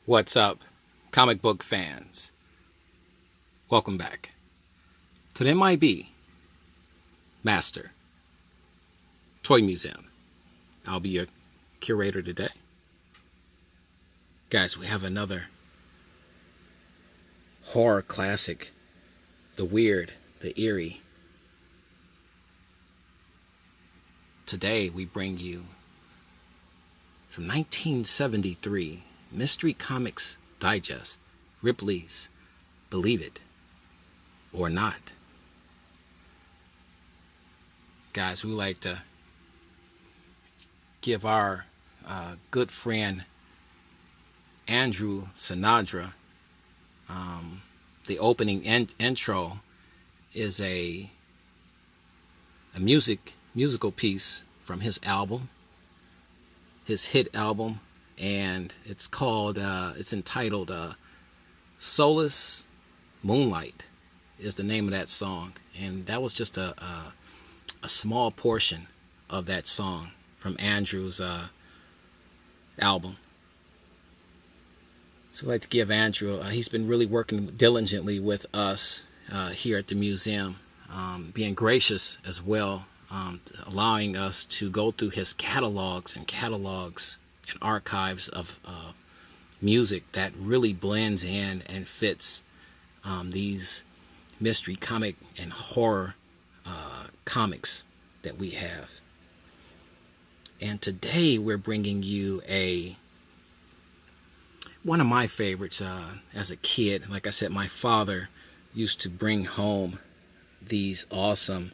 What's up, comic book fans? Welcome back to the M.I.B. Master Toy Museum. I'll be your curator today. Guys, we have another horror classic, the weird, the eerie. Today we bring you from 1973, Mystery Comics Digest, Ripley's Believe It or Not. Guys, we like to give our good friend Andrew Sinatra the opening intro is a musical piece from his album, his hit album, and it's entitled Solace Moonlight is the name of that song. And that was just a small portion of that song from Andrew's album. So I'd like to give Andrew, he's been really working diligently with us here at the museum, being gracious as well, allowing us to go through his catalogs and archives of music that really blends in and fits these mystery comic and horror comics that we have. And today we're bringing you one of my favorites as a kid. Like I said, my father used to bring home these awesome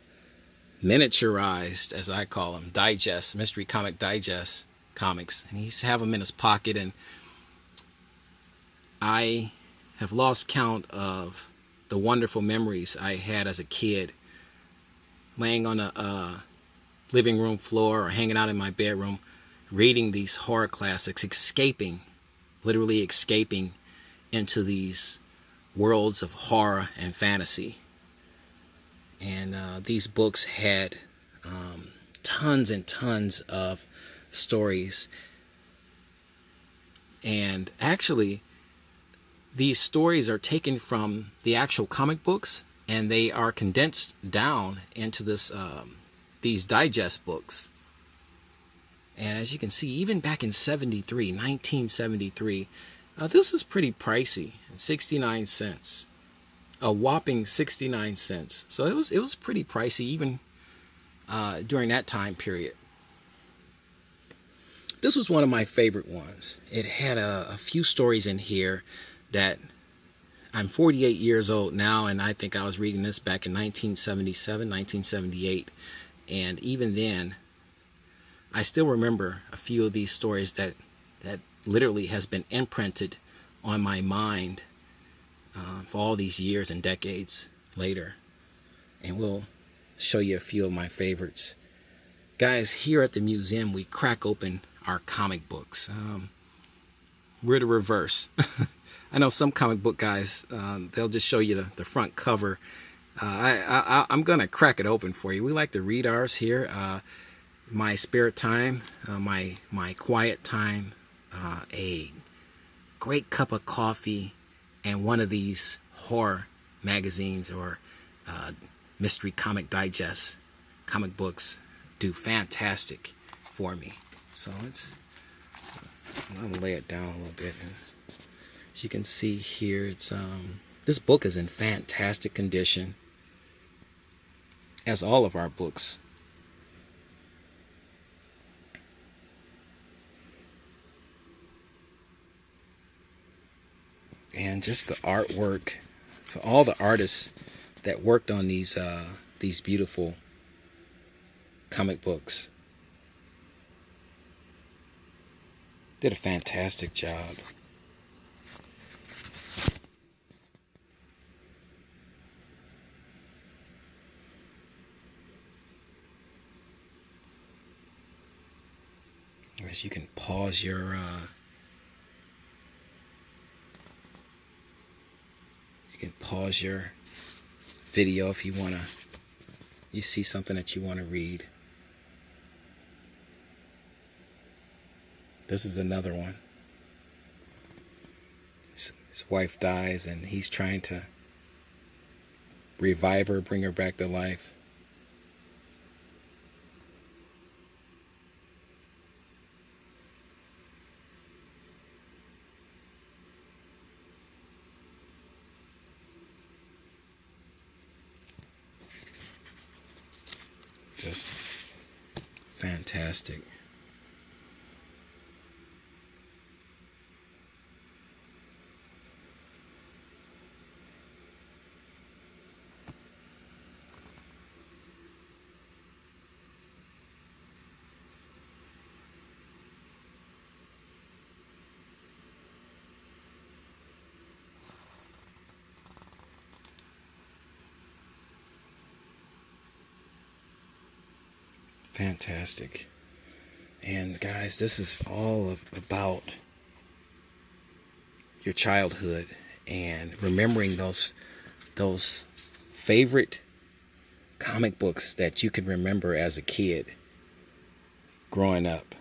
miniaturized, as I call them, digest, mystery comic digest comics. And he used to have them in his pocket, and I have lost count of the wonderful memories I had as a kid, laying on a living room floor or hanging out in my bedroom, reading these horror classics, literally escaping into these worlds of horror and fantasy. And these books had tons and tons of stories. And actually, these stories are taken from the actual comic books, and they are condensed down into these digest books. And as you can see, even back in 1973, this is pretty pricey, 69 cents. A whopping 69 cents. So it was pretty pricey even during that time period. This was one of my favorite ones. It had a few stories in here that I'm 48 years old now, and I think I was reading this back in 1977, 1978. And even then, I still remember a few of these stories that literally has been imprinted on my mind for all these years and decades later. And we'll show you a few of my favorites. Guys, here at the museum, we crack open our comic books. We're the reverse. I know some comic book guys, they'll just show you the front cover. I'm going to crack it open for you. We like to read ours here. My spare time, my quiet time, a great cup of coffee, and one of these horror magazines or mystery comic digest comic books do fantastic for me. So I'm gonna lay it down a little bit. And as you can see here, this book is in fantastic condition, as all of our books. And just the artwork for all the artists that worked on these beautiful comic books did a fantastic job. As you can pause your video if you see something that you want to read. This is another one. His wife dies, and he's trying to revive her, bring her back to life. Just fantastic. Fantastic. And guys, this is all about your childhood and remembering those favorite comic books that you can remember as a kid growing up.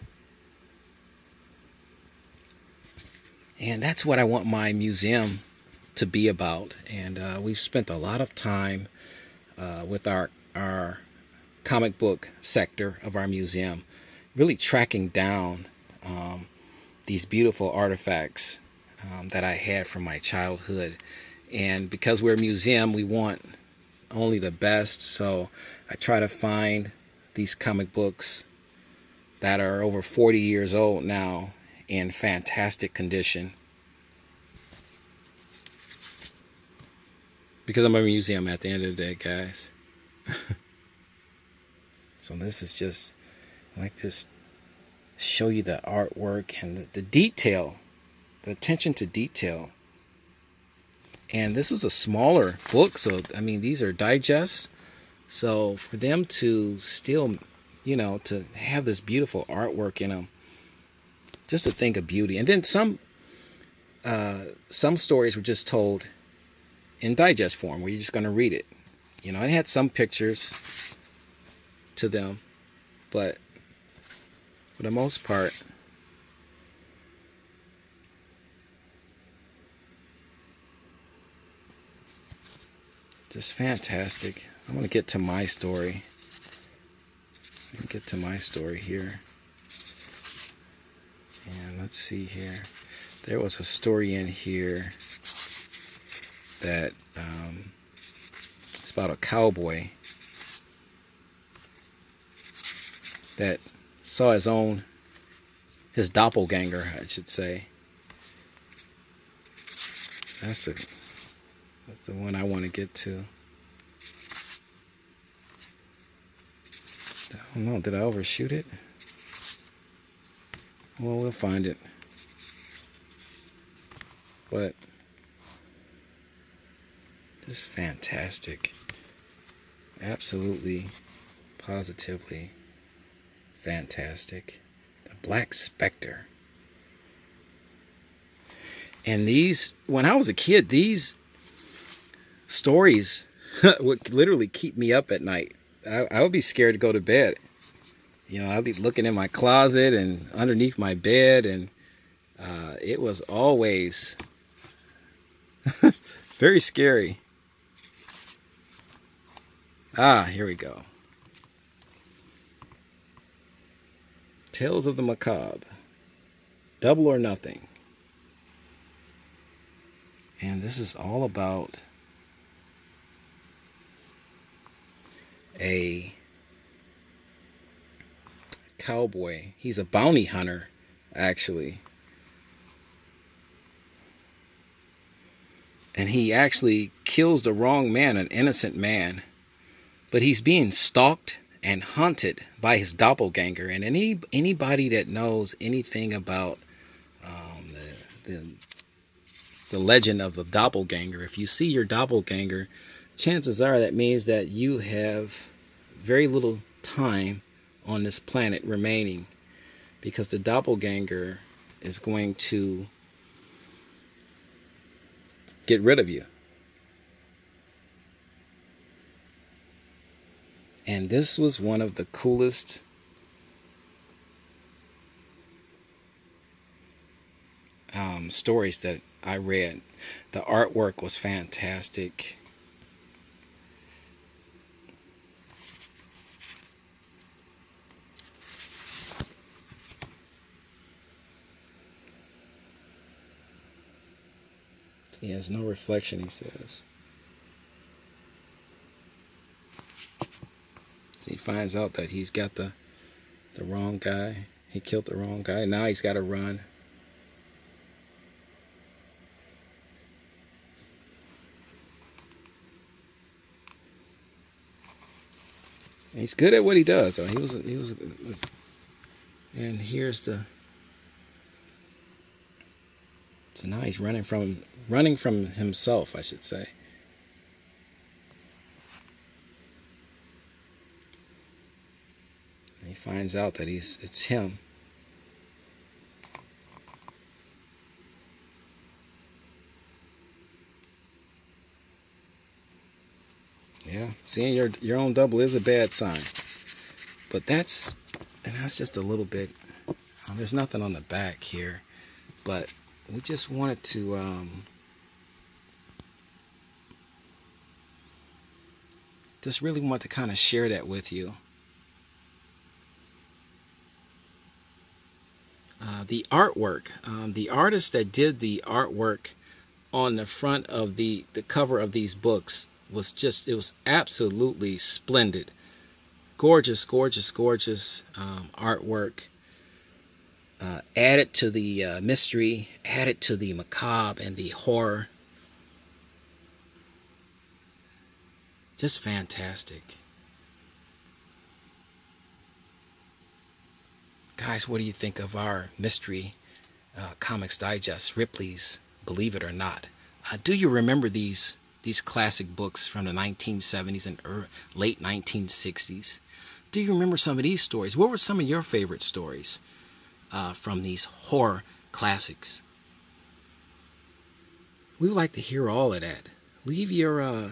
And that's what I want my museum to be about. And we've spent a lot of time with our comic book sector of our museum, really tracking down these beautiful artifacts that I had from my childhood. And because we're a museum, we want only the best. So I try to find these comic books that are over 40 years old now in fantastic condition. Because I'm a museum at the end of the day, guys. So this is just, I like to show you the artwork and the detail, the attention to detail. And this was a smaller book, so I mean, these are digests. So for them to still, to have this beautiful artwork in them, just a thing of beauty. And then some stories were just told in digest form, where you're just going to read it. It had some pictures to them, but for the most part, just fantastic. I want to get to my story. Get to my story here. And let's see here. There was a story in here that it's about a cowboy that saw his doppelganger, I should say. That's the one I want to get to. I don't know, did I overshoot it? Well, we'll find it. But just fantastic. Absolutely, positively fantastic. The Black Spectre. And when I was a kid, these stories would literally keep me up at night. I would be scared to go to bed. I'd be looking in my closet and underneath my bed, and it was always very scary. Here we go. Tales of the Macabre. Double or Nothing. And this is all about a cowboy. He's a bounty hunter, actually. And he actually kills the wrong man, an innocent man. But he's being stalked and hunted by his doppelganger. And anybody that knows anything about the legend of the doppelganger, if you see your doppelganger, chances are that means that you have very little time on this planet remaining, because the doppelganger is going to get rid of you. And this was one of the coolest stories that I read. The artwork was fantastic. He has no reflection, he says. So he finds out that he's got the wrong guy. He killed the wrong guy. Now he's got to run. And he's good at what he does. Though. He was, and here's the. So now he's running from himself, I should say. And he finds out that it's him. Yeah, seeing your own double is a bad sign. But that's just a little bit. There's nothing on the back here, but we just wanted to just really want to kind of share that with you. The artwork, the artist that did the artwork on the front of the cover of these books it was absolutely splendid. Gorgeous, gorgeous, gorgeous artwork. Added to the mystery, added to the macabre and the horror. Just fantastic. Guys, what do you think of our mystery Comics Digest, Ripley's Believe It or Not? Do you remember these classic books from the 1970s and late 1960s? Do you remember some of these stories? What were some of your favorite stories from these horror classics? We would like to hear all of that. Leave your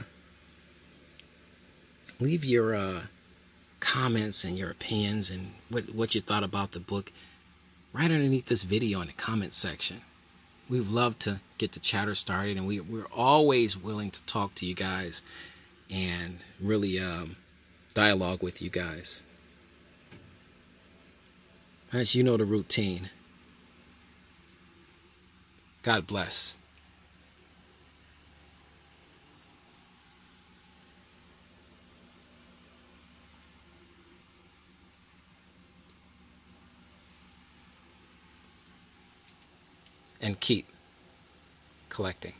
comments and your opinions and what you thought about the book right underneath this video in the comment section. We'd love to get the chatter started, and we're always willing to talk to you guys and really dialogue with you guys. As you know the routine. God bless. And keep collecting.